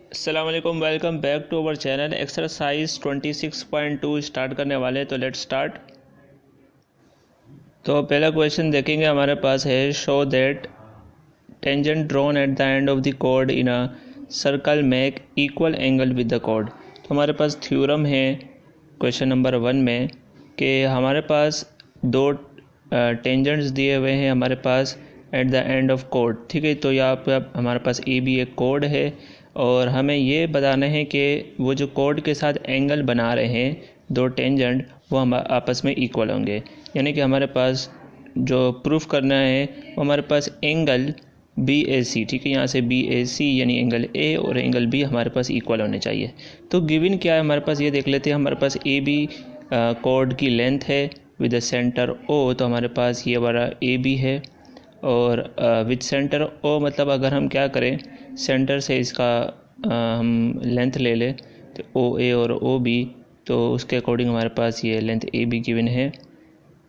अस्सलामुअलैकुम, welcome back to our channel. Exercise 26.2 start करने वाले हैं, तो लेट्स स्टार्ट। तो पहला क्वेश्चन देखेंगे, हमारे पास है show that tangent drawn at the end of the chord in a circle make equal angle with the chord. तो हमारे पास थ्योरम है क्वेश्चन नंबर 1 में कि हमारे पास दो टेंजेंट्स दिए हुए हैं हमारे पास at the end of chord. ठीक है, तो यहाँ पर हमारे पास ए बी एक कॉर्ड है और हमें ये बताना है कि वो जो कॉर्ड के साथ एंगल बना रहे हैं दो टेंजेंट, वो हम आपस में इक्वल होंगे। यानी कि हमारे पास जो प्रूफ करना है वो हमारे पास एंगल बी ए सी, ठीक है, यहाँ से बी ए सी यानी एंगल ए और एंगल बी हमारे पास इक्वल होने चाहिए। तो गिवन क्या है हमारे पास, ये देख लेते हैं। हमारे पास ए बी कॉर्ड की लेंथ है विद द सेंटर ओ, तो हमारे पास ये वाला ए बी है और विद सेंटर ओ, मतलब अगर हम क्या करें, सेंटर से इसका हम लेंथ ले लें तो ओ ए और ओ बी, तो उसके अकॉर्डिंग हमारे पास ये लेंथ ए बी गिवन है।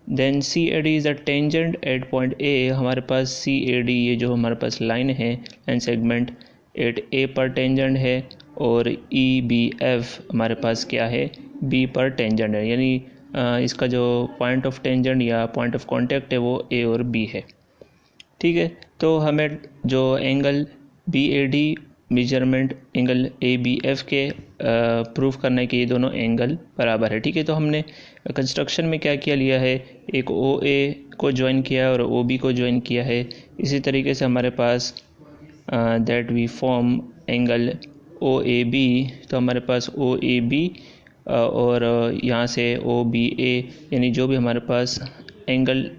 Then C A D is a tangent at point A, हमारे पास सी ए डी ये जो हमारे पास लाइन है, लाइन सेगमेंट एट ए पर टेंजेंट है और ई बी एफ हमारे पास क्या है, बी पर टेंजेंट है। यानी इसका जो पॉइंट ऑफ टेंजेंट या पॉइंट ऑफ कॉन्टेक्ट है वो ए और बी है। ठीक है, तो हमें जो angle B A D measurement angle A B F के प्रूफ करना है कि ये दोनों एंगल बराबर है। ठीक है, तो हमने कंस्ट्रक्शन में क्या किया, लिया है एक ओ ए को ज्वाइन किया है और ओ बी को ज्वाइन किया है। इसी तरीके से हमारे पास that we form angle O A B, तो हमारे पास ओ ए बी और यहाँ से ओ बी ए, यानी जो भी हमारे पास एंगल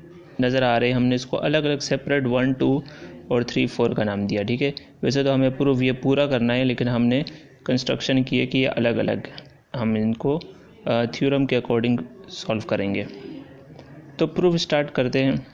नज़र आ रहे हैं हमने इसको अलग अलग सेपरेट 1 2 और 3 4 का नाम दिया। ठीक है, वैसे तो हमें प्रूफ ये पूरा करना है, लेकिन हमने कंस्ट्रक्शन किए कि ये अलग अलग हम इनको थ्योरम के अकॉर्डिंग सॉल्व करेंगे। तो प्रूफ स्टार्ट करते हैं।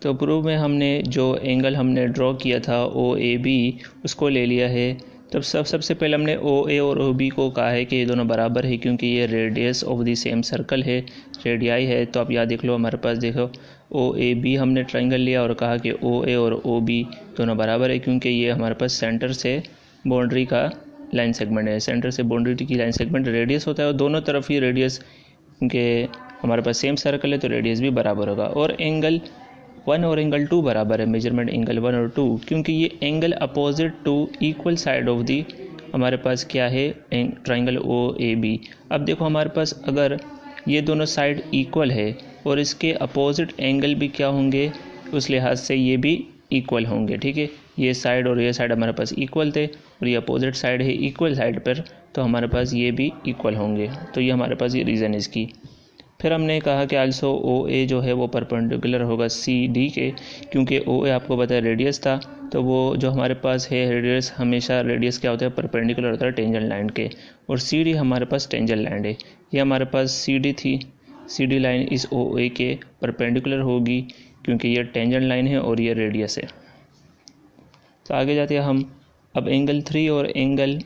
तो प्रूफ में हमने जो एंगल हमने ड्रॉ किया था ओ ए बी, उसको ले लिया है। तब सबसे पहले हमने ओ ए और ओ बी को कहा है कि ये दोनों बराबर है, क्योंकि ये radius of the same circle है, रेडियाई है। तो आप यहाँ देख लो, हमारे पास देखो ओ ए बी हमने ट्रायंगल लिया और कहा कि ओ ए और ओ बी दोनों बराबर है, क्योंकि ये हमारे पास सेंटर से बाउंड्री का लाइन सेगमेंट है। सेंटर से बाउंड्री की लाइन सेगमेंट रेडियस होता है और दोनों तरफ ही रेडियस के हमारे पास सेम सर्कल है, तो रेडियस भी बराबर होगा। और एंगल 1 और एंगल 2 बराबर है, मेजरमेंट एंगल 1 और 2, क्योंकि ये angle opposite to equal side of the हमारे पास क्या है, ट्रायंगल ओ ए बी। अब देखो हमारे पास अगर ये दोनों साइड इक्वल है और इसके अपोजिट एंगल भी क्या होंगे, उस लिहाज से ये भी इक्वल होंगे। ठीक है, ये साइड और ये साइड हमारे पास इक्वल थे और ये अपोजिट साइड है इक्वल साइड पर, तो हमारे पास ये भी इक्वल होंगे। तो ये हमारे पास ये रीज़न इसकी। फिर हमने कहा कि आल्सो ओ ए जो है वो परपेंडिकुलर होगा सी डी के, क्योंकि ओ ए आपको पता है रेडियस था, तो वो जो हमारे पास है रेडियस, हमेशा रेडियस क्या होता है, परपेंडिकुलर होता है टेंजेंट लाइन के, और सी डी हमारे पास टेंजेंट लाइन है। ये हमारे पास सी डी थी, सी डी लाइन इस ओ ए के परपेंडिकुलर होगी, क्योंकि ये टेंजेंट लाइन है और ये रेडियस है। तो आगे जाते हैं हम। अब एंगल 3 और एंगल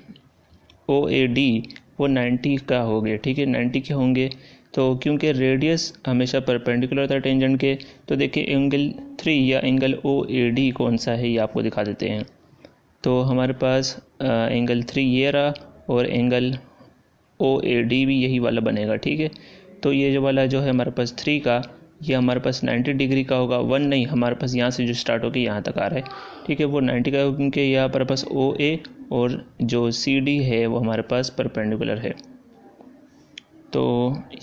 ओ ए डी वो 90 का हो गए। ठीक है, 90 के होंगे, तो क्योंकि रेडियस हमेशा परपेंडिकुलर था टेंजेंट के, तो देखिए एंगल 3 या एंगल ओ ए डी कौन सा है ये आपको दिखा देते हैं। तो हमारे पास एंगल 3 ये रहा और एंगल ओ ए डी भी यही वाला बनेगा। ठीक है, तो ये जो वाला जो है हमारे पास 3 का, ये हमारे पास 90 डिग्री का होगा। 1 नहीं, हमारे पास यहाँ से जो स्टार्ट होकर यहाँ तक आ रहा है। ठीक है, वो 90 का होगा, क्योंकि यहाँ पर पास ओ ए और जो सी डी है वो हमारे पास परपेंडिकुलर है। तो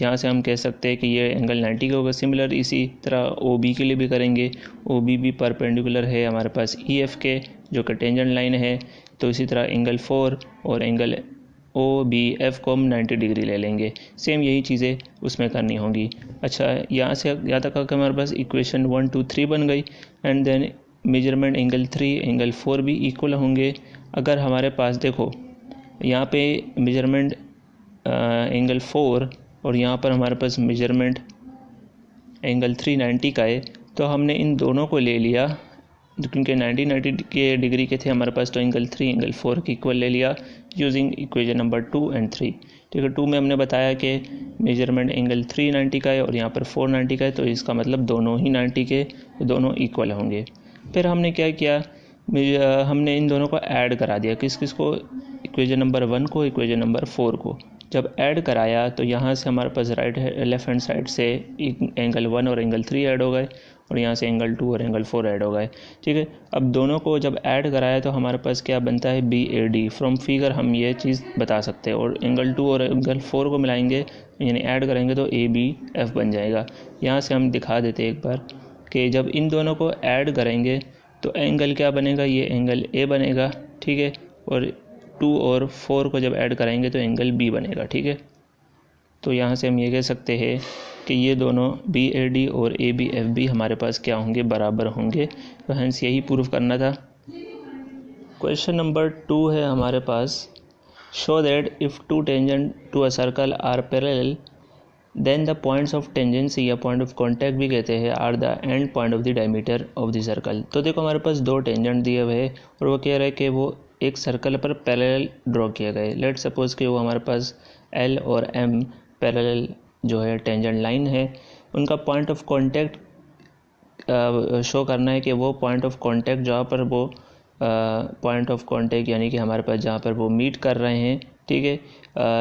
यहाँ से हम कह सकते हैं कि ये एंगल 90 का होगा। सिमिलर इसी तरह ओ बी के लिए भी करेंगे। ओ बी भी परपेंडिकुलर है हमारे पास ई एफ के, जो कि टेंजेंट लाइन है। तो इसी तरह एंगल 4 और एंगल ओ बी एफ को हम 90 डिग्री ले लेंगे। सेम यही चीज़ें उसमें करनी होंगी। अच्छा, यहाँ से यहाँ तक आकर हमारे पास इक्वेशन 1 2 3 बन गई। And then measurement angle 3 angle 4 भी इक्वल होंगे। अगर हमारे पास देखो यहाँ पे मेजरमेंट एंगल 4 और यहाँ पर हमारे पास मेजरमेंट एंगल 390 का है, तो हमने इन दोनों को ले लिया, क्योंकि 90 के डिग्री के थे हमारे पास, तो एंगल 3 एंगल 4 के इक्वल ले लिया यूजिंग इक्वेशन नंबर 2 एंड 3। ठीक है, 2 में हमने बताया कि मेजरमेंट एंगल 390 का है और यहाँ पर 490 का है, तो इसका मतलब दोनों ही 90 के, तो दोनों इक्वल होंगे। फिर हमने क्या किया हमने इन दोनों को ऐड करा दिया, किस किस को, इक्वेशन नंबर 1 को, इक्वेशन नंबर 4 को। जब ऐड कराया तो यहाँ से हमारे पास लेफ्ट हैंड साइड से एंगल 1 और एंगल 3 ऐड हो गए, और यहाँ से एंगल 2 और एंगल 4 ऐड हो गए। ठीक है, अब दोनों को जब ऐड कराया तो हमारे पास क्या बनता है, BAD। फ्रॉम फिगर हम ये चीज़ बता सकते हैं, और एंगल 2 और एंगल 4 को मिलाएंगे यानी ऐड करेंगे तो ABF बन जाएगा। यहाँ से हम दिखा देते एक बार कि जब इन दोनों को ऐड करेंगे तो एंगल क्या बनेगा, ये एंगल A बनेगा। ठीक है, और 2 और 4 को जब ऐड कराएंगे तो एंगल B बनेगा। ठीक है, तो यहाँ से हम ये कह सकते हैं कि ये दोनों BAD और ABF भी हमारे पास क्या होंगे, बराबर होंगे। तो हेंस यही प्रूफ करना था। क्वेश्चन नंबर 2 है हमारे पास, show that if two tangent to a circle are parallel then the points of tangency या पॉइंट ऑफ कॉन्टैक्ट भी कहते हैं are the end point of the diameter of the circle. तो देखो हमारे पास 2 टेंजेंट दिए हुए हैं और वो कह रहे हैं कि वो एक सर्कल पर पैरेलल ड्रॉ किया गया है। लेट सपोज कि वो हमारे पास L और M पैरेलल जो है टेंजेंट लाइन है, उनका पॉइंट ऑफ कॉन्टैक्ट शो करना है कि वो पॉइंट ऑफ कॉन्टैक्ट जहाँ पर वो पॉइंट ऑफ कॉन्टैक्ट यानी कि हमारे पास जहाँ पर वो मीट कर रहे हैं, ठीक है,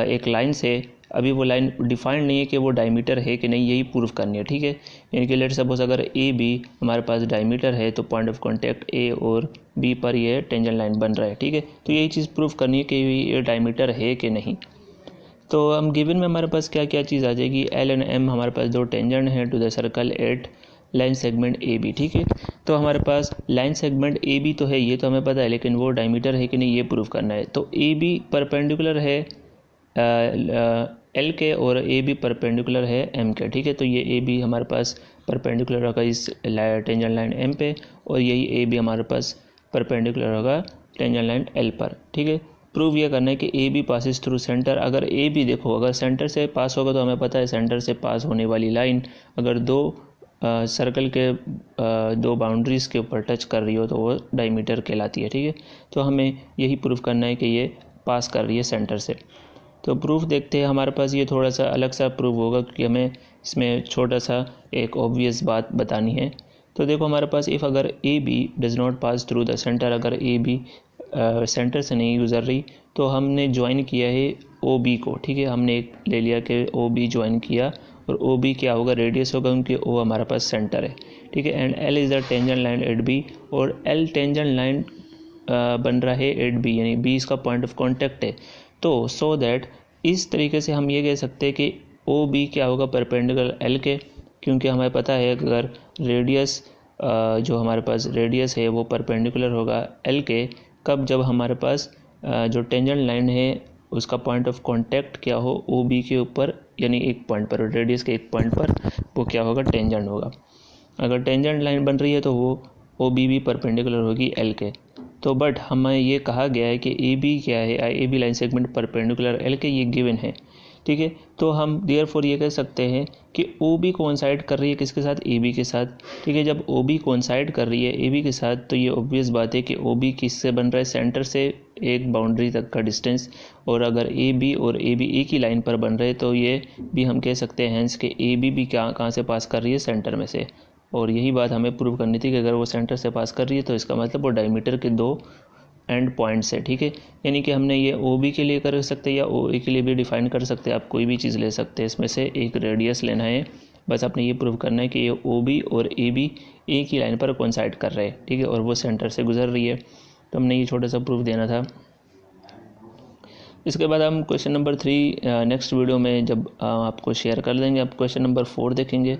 एक लाइन से। अभी वो लाइन डिफाइंड नहीं है कि वो डायमीटर है कि नहीं, यही प्रूफ करनी है। ठीक है, यानी कि लेट सपोज अगर AB हमारे पास डायमीटर है तो पॉइंट ऑफ कॉन्टैक्ट A और B पर ये टेंजेंट लाइन बन रहा है। ठीक है, तो यही चीज़ प्रूफ करनी है कि ये डायमीटर है कि नहीं। तो हम गिवन में हमारे पास क्या क्या चीज़ आ जाएगी, L और M हमारे पास 2 टेंजेंट हैं to the circle at line segment AB। ठीक है, तो हमारे पास लाइन सेगमेंट AB तो है, ये तो हमें पता है, लेकिन वो डायमीटर है कि नहीं ये प्रूफ करना है। तो AB परपेंडिकुलर है L के और AB परपेंडिकुलर है M के। ठीक है, तो ये AB हमारे पास परपेंडिकुलर होगा इस टेंजेंट लाइन M पे, और यही AB हमारे पास परपेंडिकुलर होगा टेंजेंट लाइन L पर। ठीक है, प्रूव ये करना है कि AB पासिस थ्रू सेंटर। अगर AB देखो अगर सेंटर से पास होगा तो हमें पता है सेंटर से पास होने वाली लाइन अगर 2 सर्कल के 2 बाउंड्रीज़ के ऊपर टच कर रही हो तो वो डायमीटर कहलाती है। ठीक है, तो हमें यही प्रूफ करना है कि ये पास कर रही है सेंटर से। तो प्रूफ देखते हैं, हमारे पास ये थोड़ा सा अलग सा प्रूफ होगा क्योंकि हमें इसमें छोटा सा एक ऑब्वियस बात बतानी है। तो देखो हमारे पास इफ़ अगर AB does not pass through the centre, अगर AB सेंटर से नहीं गुजर रही तो हमने ज्वाइन किया है OB को। ठीक है, हमने एक ले लिया कि OB ज्वाइन किया, और OB क्या होगा, रेडियस होगा क्योंकि O हमारे पास सेंटर है। ठीक है, and L is the tangent line at B, और L टेंजेंट लाइन बन रहा है एट B, यानी B इसका पॉइंट ऑफ कॉन्टैक्ट है। तो सो दैट इस तरीके से हम ये कह सकते हैं कि OB क्या होगा, परपेंडिकुलर L के, क्योंकि हमें पता है अगर रेडियस जो हमारे पास रेडियस है वो परपेंडिकुलर होगा L के, कब, जब हमारे पास जो टेंजेंट लाइन है उसका पॉइंट ऑफ कांटेक्ट क्या हो OB के ऊपर, यानी एक पॉइंट पर, रेडियस के एक पॉइंट पर वो क्या होगा, टेंजेंट होगा। अगर टेंजेंट लाइन बन रही है तो वो OB भी परपेंडिकुलर होगी L के। तो बट हमें ये कहा गया है कि AB क्या है, AB line segment perpendicular L के, ये गिवन है। ठीक है, तो हम देयरफॉर ये कह सकते हैं कि OB कोइंसाइड कर रही है किसके साथ, AB के साथ। ठीक है, जब OB कोइंसाइड कर रही है AB के साथ तो ये ऑब्वियस बात है कि OB किससे बन रहा है, सेंटर से एक बाउंड्री तक का डिस्टेंस, और अगर AB और AB एक ही लाइन पर बन रहे तो ये भी हम कह सकते हैं हैंस कि AB भी कहाँ से पास कर रही है, सेंटर में से। और यही बात हमें प्रूव करनी थी कि अगर वो सेंटर से पास कर रही है तो इसका मतलब वो डायमीटर के 2 एंड पॉइंट्स है। ठीक है, यानी कि हमने ये OB के लिए कर सकते हैं या OA के लिए भी डिफाइन कर सकते हैं, आप कोई भी चीज़ ले सकते हैं, इसमें से एक रेडियस लेना है। बस आपने ये प्रूव करना है कि ये OB और AB एक ही लाइन पर कोइंसाइड कर रहे हैं। ठीक है, और वो सेंटर से गुजर रही है, तो हमने ये छोटा सा प्रूफ देना था। इसके बाद हम क्वेश्चन नंबर 3 नेक्स्ट वीडियो में जब आपको शेयर कर देंगे। आप क्वेश्चन नंबर 4 देखेंगे।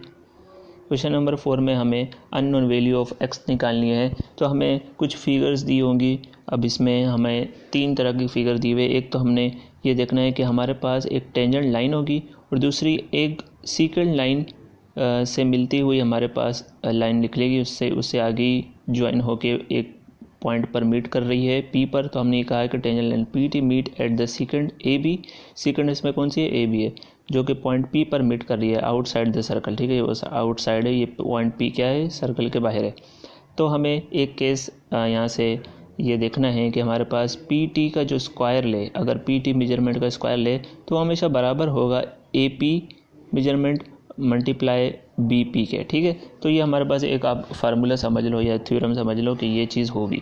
क्वेश्चन नंबर 4 में हमें अननोन वैल्यू ऑफ x निकालनी है, तो हमें कुछ फिगर्स दी होंगी। अब इसमें हमें 3 तरह की फिगर दी हुई है। एक तो हमने ये देखना है कि हमारे पास एक टेंजेंट लाइन होगी और दूसरी एक सीकेंड लाइन से मिलती हुई हमारे पास लाइन निकलेगी, उससे आगे ज्वाइन होके एक पॉइंट पर मीट कर रही है P पर। तो हमने ये कहा है कि tangent line PT meet at the second AB, second इसमें कौन सी है, AB है, जो कि पॉइंट P पर मीट कर रही है आउटसाइड द सर्कल। ठीक है, ये आउटसाइड है, ये पॉइंट P क्या है, सर्कल के बाहर है। तो हमें एक केस यहाँ से ये देखना है कि हमारे पास PT का जो स्क्वायर ले, अगर PT मेजरमेंट का स्क्वायर ले तो हमेशा बराबर होगा AP मेजरमेंट मल्टीप्लाई BP के। ठीक है, तो ये हमारे पास एक आप फार्मूला समझ लो या थ्योरम समझ लो कि ये चीज़ होगी।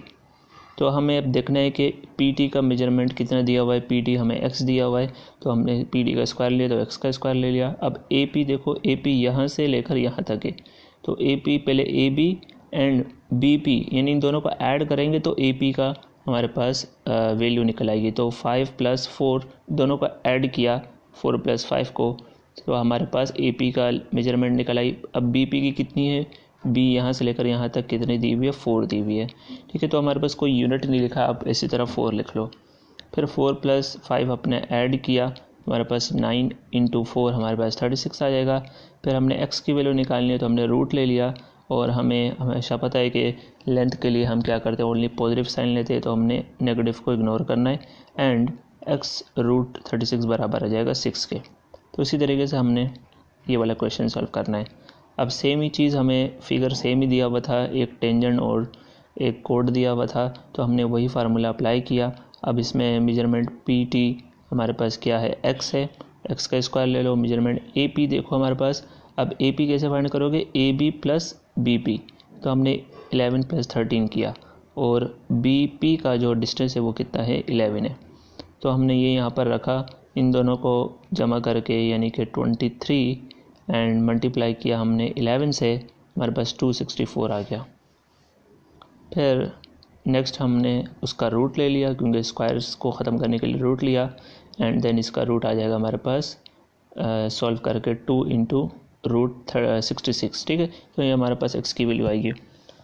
तो हमें अब देखना है कि पी टी का मेजरमेंट कितना दिया हुआ है, पी टी हमें एक्स दिया हुआ है, तो हमने पी टी का स्क्वायर लिया तो एक्स का स्क्वायर ले लिया। अब ए पी देखो, ए पी यहाँ से लेकर यहाँ तक है, तो ए पी पहले A B and B P यानी इन दोनों को ऐड करेंगे तो ए पी का हमारे पास वैल्यू निकल आएगी। तो 5 + 4 दोनों को ऐड किया, 4 + 5 को, तो हमारे पास ए पी का मेजरमेंट निकल आई। अब बी पी की कितनी है, बी यहाँ से लेकर यहाँ तक कितनी दी हुई है, 4 दी हुई है, ठीक है। तो हमारे पास कोई यूनिट नहीं लिखा, आप इसी तरह 4 लिख लो। फिर 4 + 5 अपने ऐड किया, हमारे पास 9 × 4 हमारे पास 36 आ जाएगा। फिर हमने x की वैल्यू निकालनी है तो हमने रूट ले लिया, और हमें हमेशा पता है कि लेंथ के लिए हम क्या करते हैं, ओनली पॉजिटिव साइन लेते हैं, तो हमने नेगेटिव को इग्नोर करना है। एंड x √36 बराबर आ जाएगा 6 के। तो इसी तरीके से हमने ये वाला क्वेश्चन सॉल्व करना है। अब सेम ही चीज़ हमें फिगर सेम ही दिया हुआ था, एक टेंजेंट और एक कोड दिया हुआ था, तो हमने वही फार्मूला अप्लाई किया। अब इसमें मेजरमेंट पी टी हमारे पास क्या है, x है, x का स्क्वायर ले लो। मेजरमेंट ए पी देखो हमारे पास, अब ए पी कैसे फाइंड करोगे, ए बी + बी पी, तो हमने 11 + 13 किया, और बी पी का जो डिस्टेंस है वो कितना है, 11 है। तो हमने ये यहाँ पर रखा, इन दोनों को जमा करके यानी कि 23 एंड मल्टीप्लाई किया हमने 11 से, हमारे पास 264 आ गया। फिर नेक्स्ट हमने उसका रूट ले लिया, क्योंकि स्क्वायर्स को ख़त्म करने के लिए रूट लिया, एंड देन इसका रूट आ जाएगा हमारे पास सॉल्व करके 2 × √66, ठीक है। तो ये हमारे पास x की वैल्यू आएगी।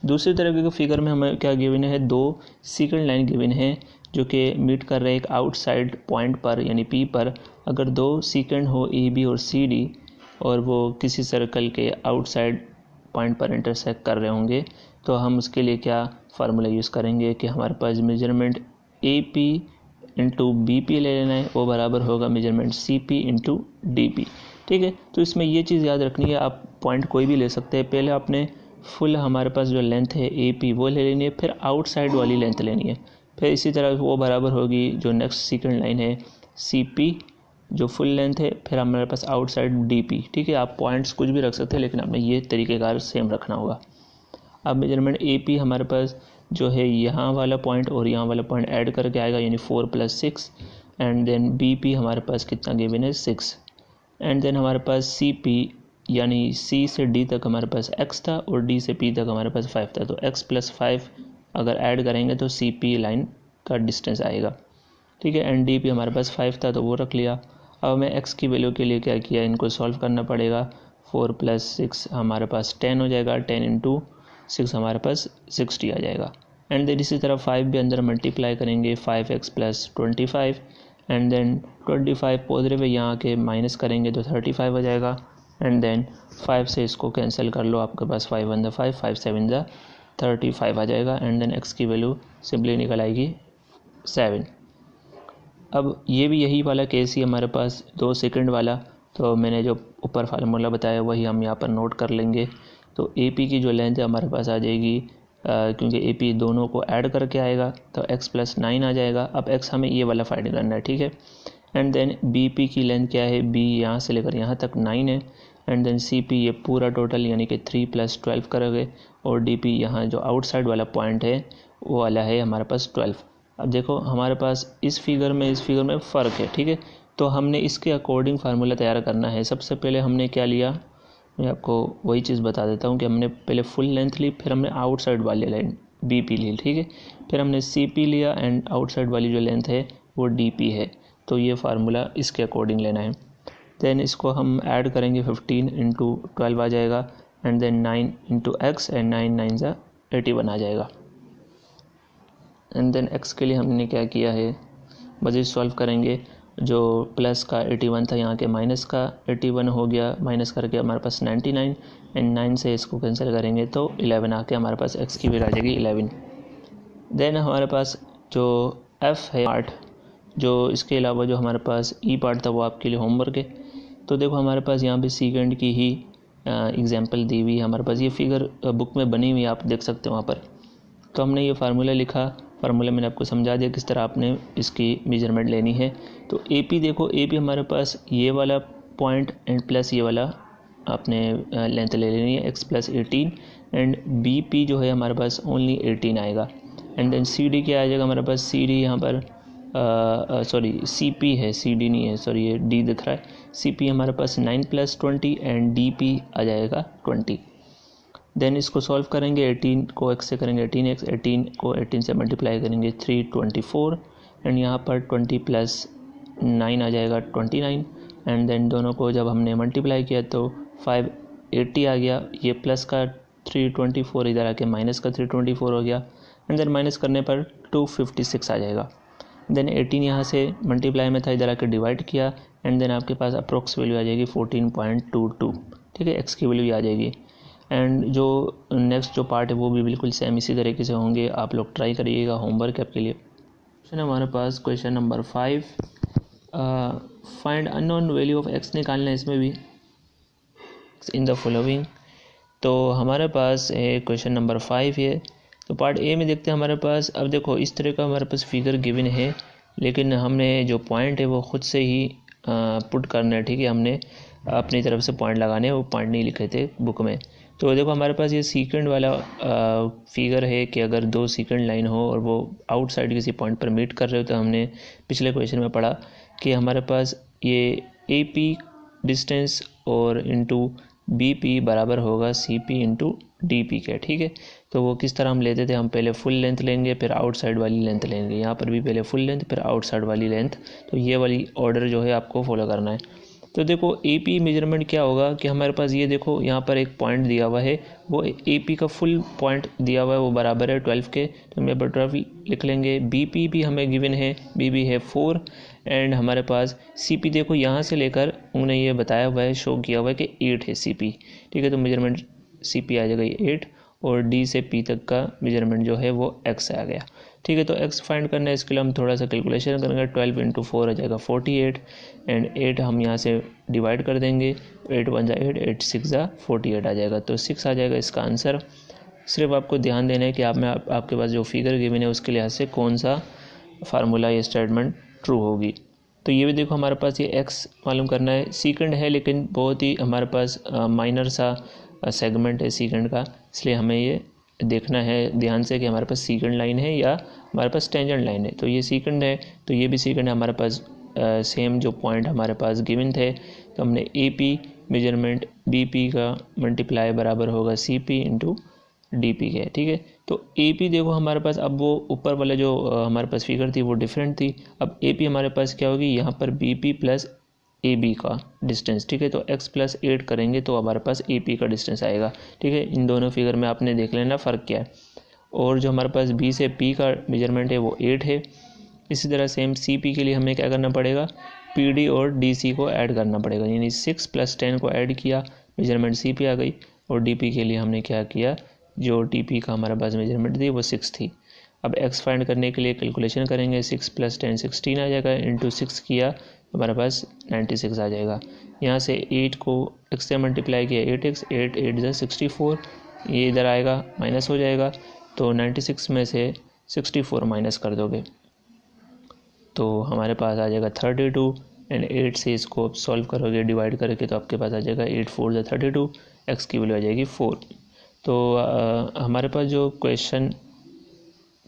दूसरी तरह के फिगर में हमें क्या गिवन है, 2 सेकंड लाइन गिवन है जो कि मीट कर रहे हैं एक आउटसाइड पॉइंट पर यानी P पर। अगर 2 सेकंड हो ए बी और सी डी, और वो किसी सर्कल के आउटसाइड पॉइंट पर इंटरसेक्ट कर रहे होंगे, तो हम उसके लिए क्या फार्मूला यूज़ करेंगे कि हमारे पास measurement A P × B P ले लेना है, वो बराबर होगा measurement C P × D P, ठीक है। तो इसमें ये चीज़ याद रखनी है, आप पॉइंट कोई भी ले सकते हैं। पहले आपने फुल हमारे पास जो लेंथ है ए पी वो ले लेनी है, फिर आउटसाइड वाली लेंथ लेनी है, फिर इसी तरह वो बराबर होगी जो नेक्स्ट सेकंड लाइन है सी पी जो फुल लेंथ है, फिर हमारे पास आउटसाइड डी पी, ठीक है। आप पॉइंट्स कुछ भी रख सकते हैं, लेकिन आपने ये तरीक़ेकार सेम रखना होगा। अब मेजरमेंट ए पी हमारे पास जो है यहाँ वाला पॉइंट और यहाँ वाला पॉइंट ऐड करके आएगा, यानी 4 + 6, एंड देन बी पी हमारे पास कितना गिवन है, 6, एंड देन हमारे पास सी पी यानी सी से डी तक हमारे पास x था, और डी से p तक हमारे पास 5 था, तो x + 5 अगर ऐड करेंगे तो सी पी लाइन का डिस्टेंस आएगा, ठीक है। एंड डी पी हमारे पास 5 था तो वो रख लिया। अब हमें x की वैल्यू के लिए क्या किया, इनको सॉल्व करना पड़ेगा। 4 + 6 हमारे पास 10 हो जाएगा, 10 × 6 हमारे पास 60 आ जाएगा। एंड देन इसी तरह 5 भी अंदर मल्टीप्लाई करेंगे, 5x + 25, एंड देन 25 पॉजिटिव है, यहाँ के माइनस करेंगे तो 35 हो जाएगा। एंड देन 5 से इसको कैंसिल कर लो, आपके पास 5 × 1 = 5, 5 × 7 = 35 आ जाएगा। एंड देन x की वैल्यू सिंपली निकल आएगी 7। अब ये भी यही वाला केस ही हमारे पास 2 सेकंड वाला, तो मैंने जो ऊपर फार्मूला बताया वही हम यहाँ पर नोट कर लेंगे। तो ए पी की जो लेंथ है हमारे पास आ जाएगी, क्योंकि ए पी दोनों को ऐड करके आएगा, तो x + 9 आ जाएगा। अब x हमें ये वाला फाइंड करना है, ठीक है। एंड देन बी पी की लेंथ क्या है, b यहाँ से लेकर यहाँ तक 9 है, एंड देन सी पी ये पूरा टोटल यानी कि 3 + 12 करोगे, और डी पी यहाँ जो आउटसाइड वाला पॉइंट है वो वाला है हमारे पास 12। अब देखो हमारे पास इस फिगर में फ़र्क है, ठीक है। तो हमने इसके अकॉर्डिंग फार्मूला तैयार करना है। सबसे पहले हमने क्या लिया, मैं आपको वही चीज़ बता देता हूँ कि हमने पहले फुल लेंथ ली, फिर हमने आउटसाइड वाली लाइन बी पी ली, ठीक है। फिर हमने सी पी लिया, एंड आउटसाइड वाली जो लेंथ है वो डी पी है, तो ये फार्मूला इसके अकॉर्डिंग लेना है। देन इसको हम ऐड करेंगे, 15 × 12 आ जाएगा, एंड देन 9 × x, एंड 9 × 9 = 81 आ जाएगा। एंड देन x के लिए हमने क्या किया है, बस इस सॉल्व करेंगे। जो प्लस का 81 था, यहाँ के माइनस का 81 हो गया, माइनस करके हमारे पास 99, एंड 9 से इसको कैंसिल करेंगे तो 11 आके हमारे पास x की वैल्यू आ जाएगी 11। देन हमारे पास जो f है पार्ट, जो इसके अलावा जो हमारे पास ई पार्ट था वो आपके लिए होमवर्क है। तो देखो हमारे पास यहाँ पे सेकंड की ही एग्जांपल दी हुई है, हमारे पास ये फिगर बुक में बनी हुई है, आप देख सकते हो वहाँ पर। तो हमने ये फार्मूला लिखा, फार्मूला मैंने आपको समझा दिया किस तरह आपने इसकी मेजरमेंट लेनी है। तो ए पी देखो, ए पी हमारे पास ये वाला पॉइंट एंड प्लस ये वाला आपने लेंथ ले लेनी है, x + 18, एंड बी पी जो है हमारे पास ओनली 18 आएगा। एंड देन सी डी क्या आ जाएगा हमारे पास, सी डी यहाँ पर सॉरी सी पी है, सी डी नहीं है, सॉरी ये डी दिख रहा है, सी पी हमारे पास 9 + 20 एंड डी पी आ जाएगा 20। देन इसको सॉल्व करेंगे, 18 को x से करेंगे 18x, 18 को 18 से मल्टीप्लाई करेंगे 324 एंड यहाँ पर 20 + 9 आ जाएगा 29 एंड देन दोनों को जब हमने मल्टीप्लाई किया तो 580 आ गया, ये प्लस का 324 इधर आके माइनस का 324 हो गया एंड देन माइनस करने पर 256 आ जाएगा। देन 18 यहाँ से मल्टीप्लाई में था, इधर आके डिवाइड किया एंड देन आपके पास अप्रोक्स वैल्यू आ जाएगी 14.22, ठीक है, एक्स की वैल्यू आ जाएगी। एंड जो नेक्स्ट जो पार्ट है वो भी बिल्कुल सेम इसी तरीके से होंगे, आप लोग ट्राई करिएगा, होमवर्क आपके लिए। क्वेश्चन हमारे पास question number 5, find unknown value of X निकालना है इसमें भी इन द फॉलोइंग। तो हमारे पास क्वेश्चन नंबर 5 है, तो पार्ट ए में देखते हैं हमारे पास। अब देखो इस तरह का हमारे पास फिगर गिवन है, लेकिन हमने जो पॉइंट है वो खुद से ही पुट करना है, ठीक है, हमने अपनी तरफ से पॉइंट लगाने हैं, वो पॉइंट नहीं लिखे थे बुक में। तो देखो हमारे पास ये सीकेंड वाला फिगर है कि अगर दो सीकेंड लाइन हो और वो आउटसाइड किसी पॉइंट पर मीट कर रहे हो, तो हमने पिछले क्वेश्चन में पढ़ा कि हमारे पास ये ए पी डिस्टेंस और इंटू बी पी बराबर होगा C P into D P के, ठीक है। तो वो किस तरह हम लेते थे, हम पहले फुल लेंथ लेंगे फिर आउटसाइड वाली लेंथ लेंगे, यहाँ पर भी पहले फुल लेंथ फिर आउटसाइड वाली लेंथ, तो ये वाली ऑर्डर जो है आपको फॉलो करना है। तो देखो ए पी मेजरमेंट क्या होगा कि हमारे पास ये देखो यहाँ पर एक पॉइंट दिया हुआ है, वो ए पी का फुल पॉइंट दिया हुआ है, वो बराबर है 12 के, तो हम यहाँ पर 12 लिख लेंगे। बी पी भी हमें गिवन है, बी बी है 4 एंड हमारे पास सी पी देखो यहाँ से लेकर उन्होंने ये बताया हुआ है, शो किया हुआ है कि 8 है सी पी, ठीक है। तो मेजरमेंट सी पी आ जाएगा 8 और डी से पी तक का मेजरमेंट जो है वो एक्स आ गया, ठीक है। तो एक्स फाइंड करना है, इसके लिए हम थोड़ा सा कैलकुलेशन करेंगे। 12 × 4 आ जाएगा 48 एंड 8 हम यहाँ से डिवाइड कर देंगे, 8 × 1 = 8, 8 × 6 = 48 आ जाएगा, तो 6 आ जाएगा इसका आंसर। सिर्फ आपको ध्यान देना है कि आपके पास जो फिगर गिवन है उसके लिहाज से कौन सा फार्मूला या स्टेटमेंट ट्रू होगी। तो ये भी देखो हमारे पास ये एक्स मालूम करना है, सीकेंड है लेकिन बहुत ही हमारे पास माइनर सा सेगमेंट है सीकेंड का, इसलिए हमें ये देखना है ध्यान से कि हमारे पास सीकेंड लाइन है या हमारे पास टेंजेंट लाइन है। तो ये सीकेंड है, तो ये भी सीकेंड है, हमारे पास सेम जो पॉइंट हमारे पास गिवन थे, तो हमने A P measurement B P का मल्टीप्लाई बराबर होगा C P into D P के, ठीक है। तो ए पी देखो हमारे पास, अब वो ऊपर वाला जो हमारे पास फिगर थी वो डिफरेंट थी, अब ए पी हमारे पास क्या होगी, यहाँ पर B P plus A B का डिस्टेंस, ठीक है। तो x + 8 करेंगे तो हमारे पास ए पी का डिस्टेंस आएगा, ठीक है। इन दोनों फिगर में आपने देख लेना फ़र्क क्या है। और जो हमारे पास बी से पी का मेजरमेंट है वो 8 है। इसी तरह सेम सी पी के लिए हमें क्या करना पड़ेगा, पी डी और डी सी को ऐड करना पड़ेगा, यानी 6 + 10 को ऐड किया, मेजरमेंट सी पी आ गई। और डी पी के लिए हमने क्या किया, जो डी पी का हमारे पास मेजरमेंट थी वो 6 थी। अब एक्स फाइंड करने के लिए कैलकुलेशन करेंगे, 6 + 10 16 आ जाएगा, इंटू 6 किया हमारे पास 96 आ जाएगा। यहाँ से 8 को x से मल्टीप्लाई किया 8x, 8 8 = 64, ये इधर आएगा माइनस हो जाएगा, तो 96 में से 64 माइनस कर दोगे तो हमारे पास आ जाएगा 32 एंड 8 से इसको सॉल्व करोगे डिवाइड करके तो आपके पास आ जाएगा 8 × 4 = 32, x की वैल्यू आ जाएगी 4। तो हमारे पास जो क्वेश्चन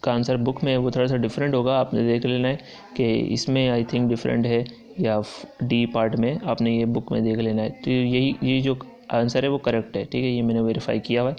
का आंसर बुक में है वो थोड़ा सा डिफरेंट होगा, आपने देख लेना है कि इसमें आई थिंक डिफरेंट है या डी पार्ट में, आपने ये बुक में देख लेना है। तो ये जो आंसर है वो करेक्ट है, ठीक है, ये मैंने वेरीफाई किया हुआ है।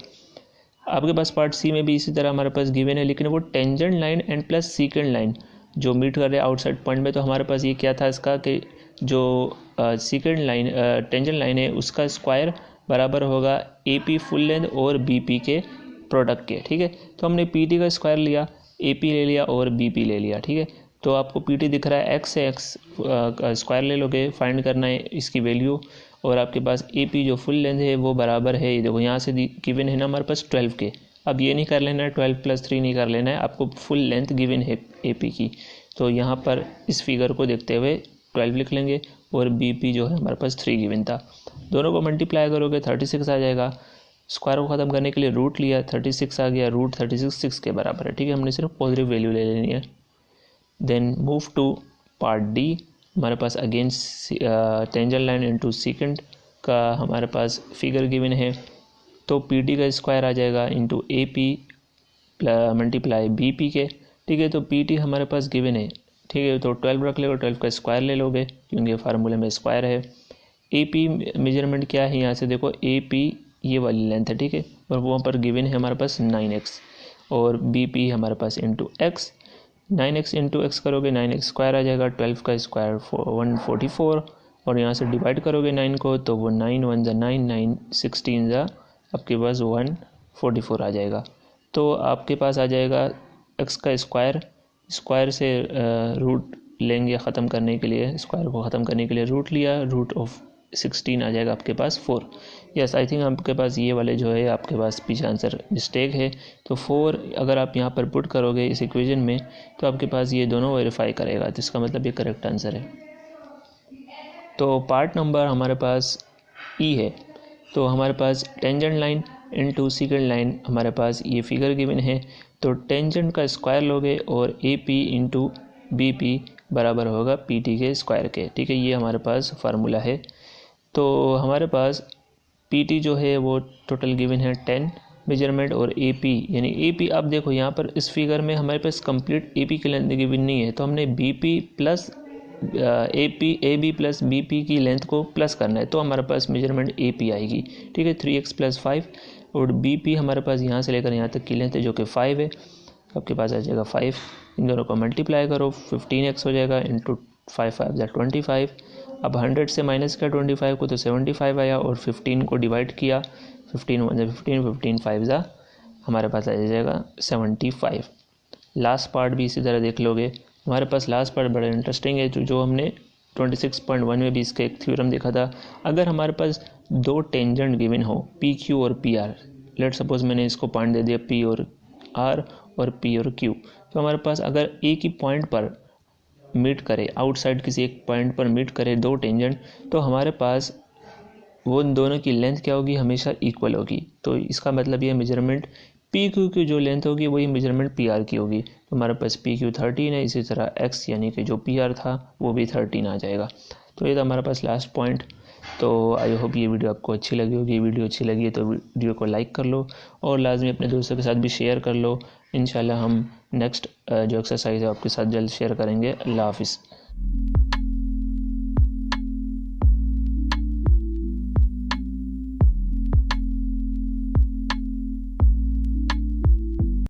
आपके पास पार्ट सी में भी इसी तरह हमारे पास गिवन है, लेकिन वो tangent line and plus सीकेंड line जो मीट कर रहे हैं आउटसाइड पॉइंट में। तो हमारे पास ये क्या था इसका कि जो सीकेंड लाइन टेंजेंट लाइन है उसका स्क्वायर बराबर होगा ए पी फुल लेंथ और बी पी के प्रोडक्ट के, ठीक है। तो हमने पी टी का स्क्वायर लिया, ए पी ले लिया और बी पी ले लिया, ठीक है। तो आपको पी टी दिख रहा है, एक्स से एक्स का स्क्वायर ले लोगे, फाइंड करना है इसकी वैल्यू, और आपके पास ए पी जो फुल लेंथ है वो बराबर है, ये देखो यहाँ से गिवन है ना हमारे पास 12 के। अब ये नहीं कर लेना है 12 + 3 नहीं कर लेना है, आपको फुल लेंथ गिवन है ए पी की। तो यहाँ पर इस फिगर को देखते हुए 12 लिख लेंगे और बी पी जो है हमारे पास 3 गिवन था, दोनों को मल्टीप्लाई करोगे 36 आ जाएगा। स्क्वायर को ख़त्म करने के लिए रूट लिया, 36 आ गया, रूट 36 6 के बराबर है, ठीक है। हमने सिर्फ पॉजिटिव वैल्यू ले लेनी है। Then move to part D, हमारे पास again tangent line into second का हमारे पास फिगर गिवन है, तो पी डी का स्क्वायर आ जाएगा into A P multiply B P के, ठीक है। तो पी टी हमारे पास गिवन है, ठीक है। तो 12 रख लोगे, 12 का स्क्वायर ले लोगे क्योंकि फार्मूले में स्क्वायर है। ए पी मेजरमेंट क्या है, यहाँ से देखो ए पी ये वाली लेंथ है, ठीक है। और वहाँ पर गिवन है हमारे पास 9x और बी पी हमारे पास into X. 9x into X करोगे 9x स्क्वायर आ जाएगा, 12 का स्क्वायर 144 और यहाँ से डिवाइड करोगे 9 को तो वो 9 1 ज़ा 9 9 16 ज़ा आपके पास 144 आ जाएगा। तो आपके पास आ जाएगा x का स्क्वायर, स्क्वायर से रूट लेंगे ख़त्म करने के लिए, स्क्वायर को ख़त्म करने के लिए रूट लिया, रूट ऑफ 16 आ जाएगा आपके पास 4। यस, आई थिंक आपके पास ये वाले जो है आपके पास पीछे आंसर मिस्टेक है। तो 4 अगर आप यहाँ पर पुट करोगे इस इक्वेशन में तो आपके पास ये दोनों वेरीफाई करेगा, तो इसका मतलब ये करेक्ट आंसर है। तो पार्ट नंबर हमारे पास ई है। तो हमारे पास tangent line into second line हमारे पास ये फिगर गिवन है। तो टेंजेंट का स्क्वायर लोगे और A P into B P बराबर होगा पी टी के स्क्वायर के, ठीक है। ये हमारे पास फार्मूला है। तो हमारे पास पी टी जो है वो टोटल गिवन है 10 मेजरमेंट और ए पी यानी ए पी, आप देखो यहाँ पर इस फिगर में हमारे पास कंप्लीट ए पी की लेंथ गिवन नहीं है, तो हमने B P plus A B plus B P की लेंथ को प्लस करना है, तो हमारे पास मेजरमेंट ए पी आएगी, ठीक है। 3x + 5 और बी पी हमारे पास यहाँ से लेकर यहाँ तक की लेंथ है जो कि 5 है, आपके पास आ जाएगा 5। इन दोनों को मल्टीप्लाई करो 15x हो जाएगा इंटू 5 5 = 25। अब 100 से माइनस किया 25 को तो 75 आया और 15 को डिवाइड किया 15 1 15 15 5 ज़ा हमारे पास आ जाएगा 75। लास्ट पार्ट भी इसी तरह देख लोगे, हमारे पास लास्ट पार्ट बड़ा इंटरेस्टिंग है जो हमने 26.1 में भी इसका एक थ्योरम देखा था। अगर हमारे पास दो टेंजेंट गिवन हो पी क्यू और पी आर, लेट सपोज मैंने इसको पॉइंट दे दिया पी और आर और पी और क्यू, तो हमारे पास अगर एक ही पॉइंट पर मीट करे, आउटसाइड किसी एक पॉइंट पर मीट करे दो टेंजेंट, तो हमारे पास वो दोनों की लेंथ क्या होगी, हमेशा इक्वल होगी। तो इसका मतलब ये मेजरमेंट पी क्यू की जो लेंथ होगी वही मेजरमेंट पी आर की होगी। तो हमारे पास पी क्यू 13 है, इसी तरह एक्स यानी कि जो पी आर था वो भी 13 आ जाएगा। तो ये था हमारे पास लास्ट पॉइंट। तो आई होप ये वीडियो आपको अच्छी लगी होगी। ये वीडियो अच्छी लगी है तो वीडियो को लाइक कर लो और लाजमी अपने दोस्तों के साथ भी शेयर कर लो। इंशाल्लाह हम नेक्स्ट जो एक्सरसाइज है आपके साथ जल्द शेयर करेंगे। अल्लाह हाफिज़।